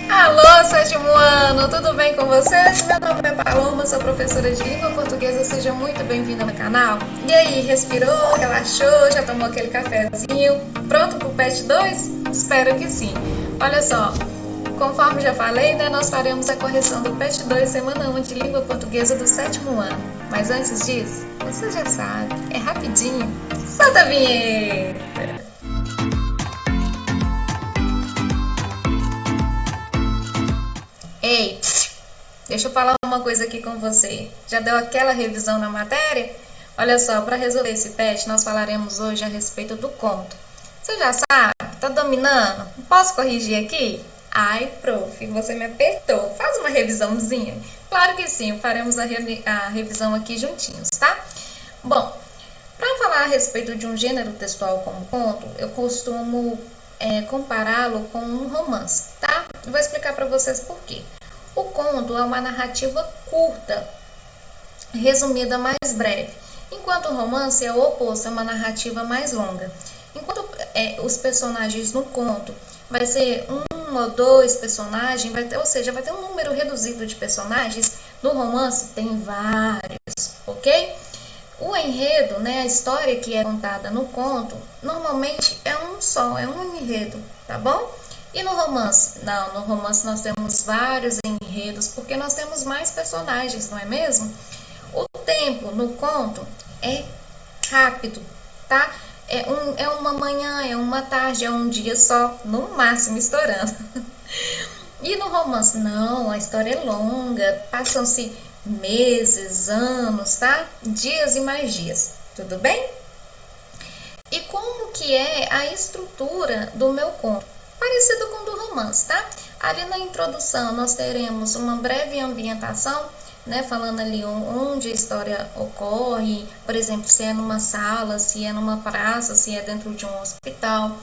Alô, sétimo ano, tudo bem com vocês? Meu nome é Paloma, sou professora de língua portuguesa, seja muito bem-vinda no canal. E aí, respirou, relaxou, já tomou aquele cafezinho? Pronto pro PET 2? Espero que sim. Olha só, conforme já falei, né, nós faremos a correção do PET 2 semana 1 de língua portuguesa do sétimo ano. Mas antes disso, você já sabe, é rapidinho. Solta a vinheta! Ei, deixa eu falar uma coisa aqui com você. Já deu aquela revisão na matéria? Olha só, para resolver esse PET, nós falaremos hoje a respeito do conto. Você já sabe? Tá dominando? Posso corrigir aqui? Ai, prof, você me apertou. Faz uma revisãozinha? Claro que sim, faremos a revisão aqui juntinhos, tá? Bom, para falar a respeito de um gênero textual como conto, eu costumo compará-lo com um romance, tá? Eu vou explicar para vocês por quê. O conto é uma narrativa curta, resumida mais breve, enquanto o romance é o oposto, é uma narrativa mais longa. Enquanto os personagens no conto vai ser um ou dois personagens, ou seja, vai ter um número reduzido de personagens, no romance tem vários, ok? O enredo, né, a história que é contada no conto, normalmente é um só, é um enredo, tá bom? E no romance? Não, no romance nós temos vários enredos, porque nós temos mais personagens, não é mesmo? O tempo no conto é rápido, tá? É uma manhã, é uma tarde, é um dia só, no máximo estourando. E no romance, não, a história é longa, passam-se meses, anos, tá? Dias e mais dias, tudo bem? E como que é a estrutura do meu conto? Parecido com o do romance, tá? Ali na introdução nós teremos uma breve ambientação, né? Falando ali onde a história ocorre, por exemplo, se é numa sala, se é numa praça, se é dentro de um hospital.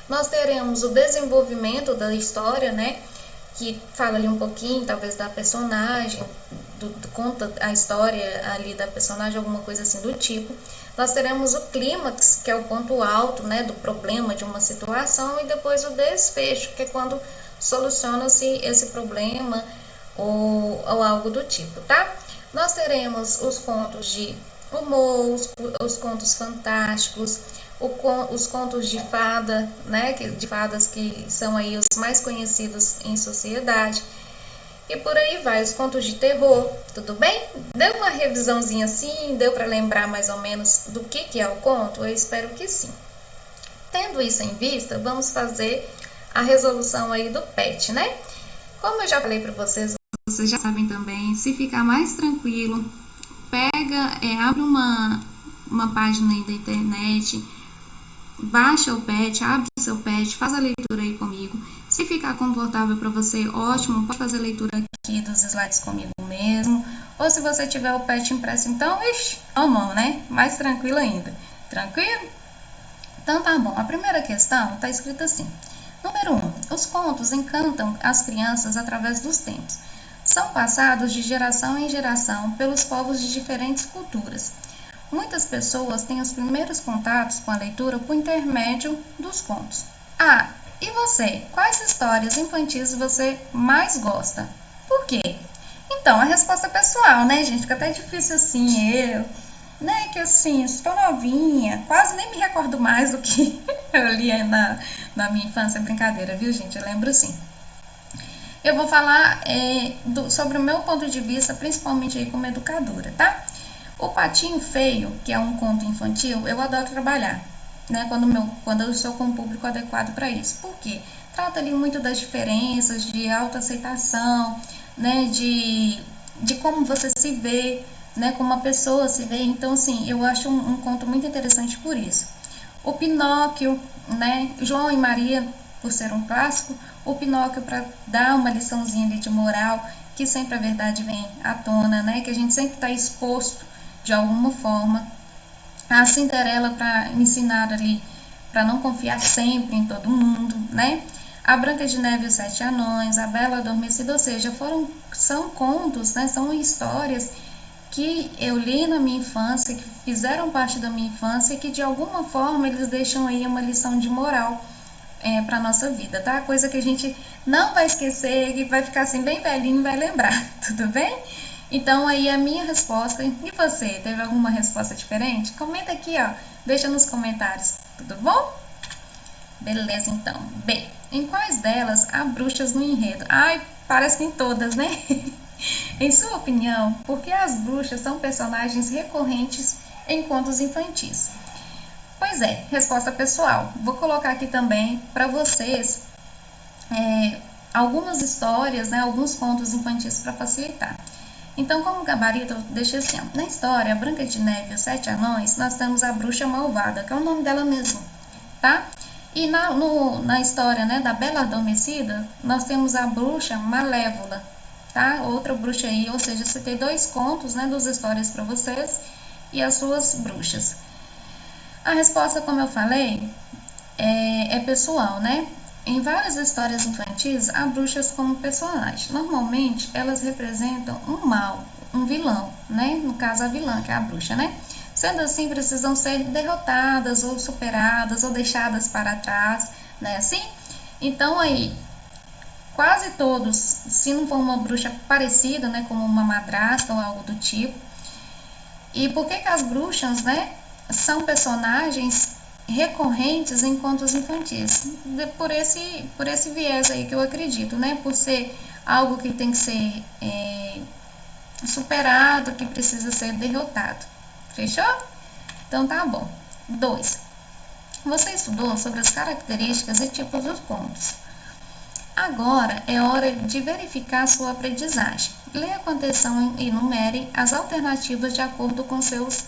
Nós teremos o desenvolvimento da história, né? Que fala ali um pouquinho, talvez, da personagem, conta a história ali da personagem, alguma coisa assim do tipo. Nós teremos o clímax, que é o ponto alto, né, do problema de uma situação, e depois o desfecho, que é quando soluciona-se esse problema ou algo do tipo, tá? Nós teremos os contos de humor, os contos fantásticos, os contos de fada, né, de fadas que são aí os mais conhecidos em sociedade, e por aí vai, os contos de terror, tudo bem? Deu uma revisãozinha assim, deu para lembrar mais ou menos do que é o conto? Eu espero que sim. Tendo isso em vista, vamos fazer a resolução aí do PET, né? Como eu já falei para vocês já sabem também, se ficar mais tranquilo, pega, abre uma página aí da internet, baixa o PET, abre o seu PET, faz a leitura aí comigo. Se ficar confortável para você, ótimo, pode fazer a leitura aqui dos slides comigo mesmo. Ou se você tiver o PET impresso, então, a mão, né? Mais tranquilo ainda. Tranquilo? Então tá bom. A primeira questão está escrita assim. Número 1. Os contos encantam as crianças através dos tempos. São passados de geração em geração pelos povos de diferentes culturas. Muitas pessoas têm os primeiros contatos com a leitura por intermédio dos contos. E você? Quais histórias infantis você mais gosta? Por quê? Então, a resposta é pessoal, né, gente? Fica até difícil assim, né, que assim, estou novinha, quase nem me recordo mais do que eu li na minha infância. Brincadeira, viu, gente? Eu lembro sim. Eu vou falar sobre o meu ponto de vista, principalmente aí como educadora, tá? O Patinho Feio, que é um conto infantil, eu adoro trabalhar, né, quando eu estou com um público adequado para isso. Por quê? Trata ali muito das diferenças, de autoaceitação, né, de como você se vê, né, como uma pessoa se vê. Então, assim, eu acho um conto muito interessante por isso. O Pinóquio, né, João e Maria, por ser um clássico, o Pinóquio para dar uma liçãozinha ali de moral, que sempre a verdade vem à tona, né, que a gente sempre está exposto de alguma forma. A Cinderela para ensinar ali, para não confiar sempre em todo mundo, né? A Branca de Neve e os Sete Anões, a Bela Adormecida, ou seja, são contos, né? São histórias que eu li na minha infância, que fizeram parte da minha infância e que de alguma forma eles deixam aí uma lição de moral para nossa vida, tá? Coisa que a gente não vai esquecer, que vai ficar assim bem velhinho e vai lembrar, tudo bem? Então aí a minha resposta, e você, teve alguma resposta diferente? Comenta aqui, ó, deixa nos comentários, tudo bom? Beleza, então. B. Em quais delas há bruxas no enredo? Ai, parece que em todas, né? Em sua opinião, por que as bruxas são personagens recorrentes em contos infantis? Pois é, resposta pessoal. Vou colocar aqui também para vocês algumas histórias, né, alguns contos infantis para facilitar. Então, como gabarito, eu deixei assim, ó. Na história, a Branca de Neve e os Sete Anões, nós temos a Bruxa Malvada, que é o nome dela mesmo, tá? E na história, né, da Bela Adormecida, nós temos a Bruxa Malévola, tá? Outra bruxa aí, ou seja, citei dois contos, né, duas histórias para vocês e as suas bruxas. A resposta, como eu falei, é pessoal, né? Em várias histórias infantis, há bruxas como personagem. Normalmente, elas representam um mal, um vilão, né? No caso, a vilã, que é a bruxa, né? Sendo assim, precisam ser derrotadas ou superadas ou deixadas para trás, né? Assim? Então, aí, quase todos, se não for uma bruxa parecida, né? Como uma madrasta ou algo do tipo. E por que as bruxas, né? São personagens recorrentes em contos infantis? Por esse viés aí que eu acredito, né? Por ser algo que tem que ser superado, que precisa ser derrotado. Fechou? Então tá bom. 2. Você estudou sobre as características e tipos dos contos. Agora é hora de verificar sua aprendizagem. Leia com atenção e enumere as alternativas de acordo com seus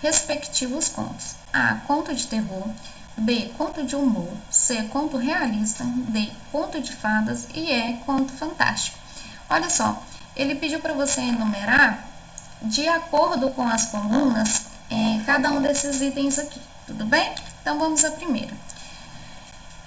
respectivos contos. A. Conto de terror. B. Conto de humor. C. Conto realista. D. Conto de fadas. E E. Conto fantástico. Olha só, ele pediu para você enumerar de acordo com as colunas cada um desses itens aqui, tudo bem? Então vamos à primeira.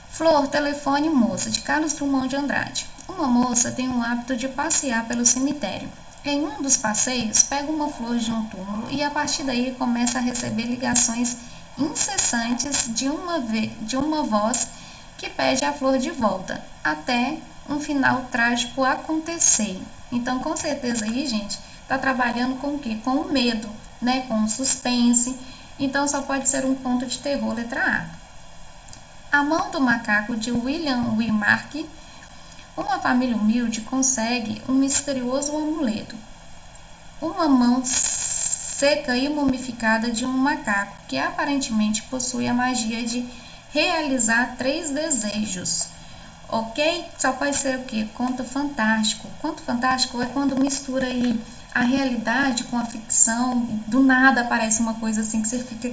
Flor, telefone, moça, de Carlos Drummond de Andrade. Uma moça tem o hábito de passear pelo cemitério. Em um dos passeios, pega uma flor de um túmulo e a partir daí começa a receber ligações incessantes de uma voz que pede a flor de volta, até um final trágico acontecer. Então, com certeza aí, gente, tá trabalhando com o quê? Com o medo, né? Com o suspense. Então, só pode ser um conto de terror, letra A. A Mão do Macaco, de William Waymark. Uma família humilde consegue um misterioso amuleto. Uma mão seca e mumificada de um macaco, que aparentemente possui a magia de realizar 3 desejos. Ok? Só pode ser o quê? Conto fantástico. Conto fantástico é quando mistura aí a realidade com a ficção. Do nada aparece uma coisa assim que você fica,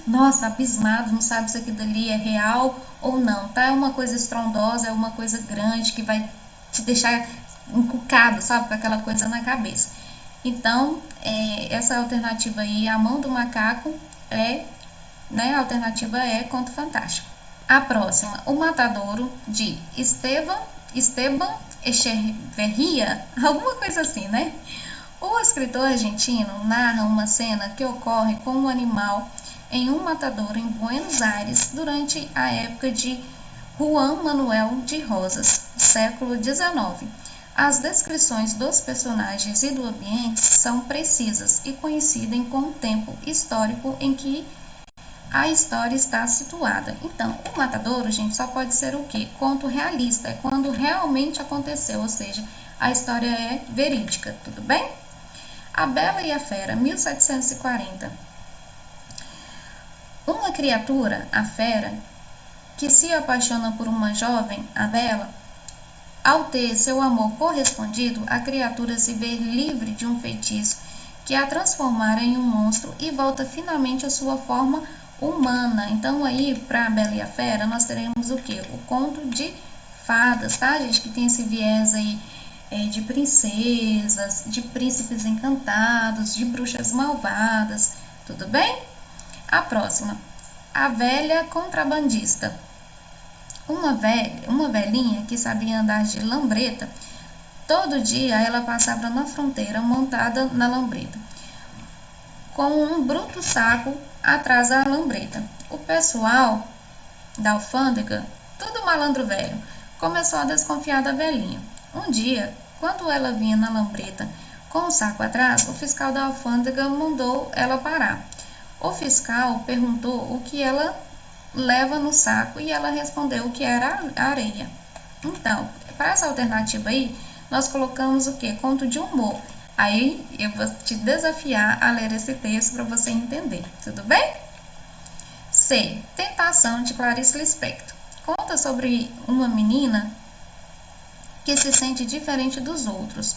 nossa, abismado, não sabe se aquilo dali é real ou não, tá? É uma coisa estrondosa, é uma coisa grande que vai te deixar encucado, sabe? Com aquela coisa na cabeça. Então, essa alternativa aí, A Mão do Macaco, a alternativa é Conto Fantástico. A próxima, O Matadouro, de Esteban Echeverría, alguma coisa assim, né? O escritor argentino narra uma cena que ocorre com um animal em um matadouro em Buenos Aires durante a época de Juan Manuel de Rosas, século XIX. As descrições dos personagens e do ambiente são precisas e coincidem com o tempo histórico em que a história está situada. Então, o matadouro, gente, só pode ser o quê? Conto realista, é quando realmente aconteceu, ou seja, a história é verídica, tudo bem? A Bela e a Fera, 1740. Uma criatura, a fera, que se apaixona por uma jovem, a Bela, ao ter seu amor correspondido, a criatura se vê livre de um feitiço que a transformara em um monstro e volta finalmente à sua forma humana. Então aí, para a Bela e a Fera, nós teremos o quê? O conto de fadas, tá, gente? Que tem esse viés aí de princesas, de príncipes encantados, de bruxas malvadas, tudo bem? A próxima, A Velha Contrabandista. Uma velhinha que sabia andar de lambreta, todo dia ela passava na fronteira montada na lambreta, com um bruto saco atrás da lambreta. O pessoal da alfândega Tudo malandro velho. Começou a desconfiar da velhinha. Um dia, quando ela vinha na lambreta com o saco atrás, o fiscal da alfândega mandou ela parar. O fiscal perguntou o que ela leva no saco e ela respondeu que era areia. Então, para essa alternativa aí, nós colocamos o quê? Conto de humor. Aí eu vou te desafiar a ler esse texto para você entender, tudo bem? C. Tentação, de Clarice Lispector. Conta sobre uma menina que se sente diferente dos outros,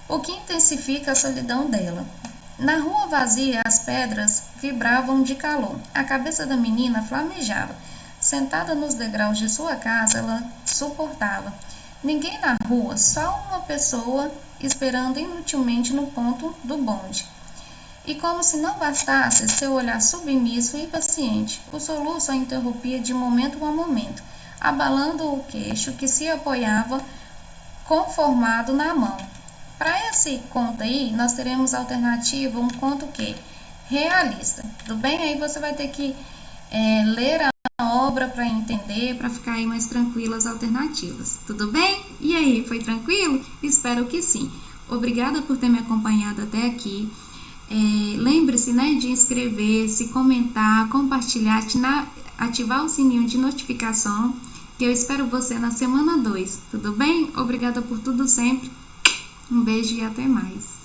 o que intensifica a solidão dela. Na rua vazia, as pedras vibravam de calor. A cabeça da menina flamejava. Sentada nos degraus de sua casa, ela suportava. Ninguém na rua, só uma pessoa esperando inutilmente no ponto do bonde. E como se não bastasse seu olhar submisso e paciente, o soluço a interrompia de momento a momento, abalando o queixo que se apoiava conformado na mão. Para esse conto aí, nós teremos alternativa, um conto que? Realista. Tudo bem? Aí você vai ter que ler a obra para entender, para ficar aí mais tranquilo as alternativas. Tudo bem? E aí, foi tranquilo? Espero que sim. Obrigada por ter me acompanhado até aqui. Lembre-se, né, de inscrever-se, comentar, compartilhar, ativar o sininho de notificação, que eu espero você na semana 2. Tudo bem? Obrigada por tudo sempre. Um beijo e até mais.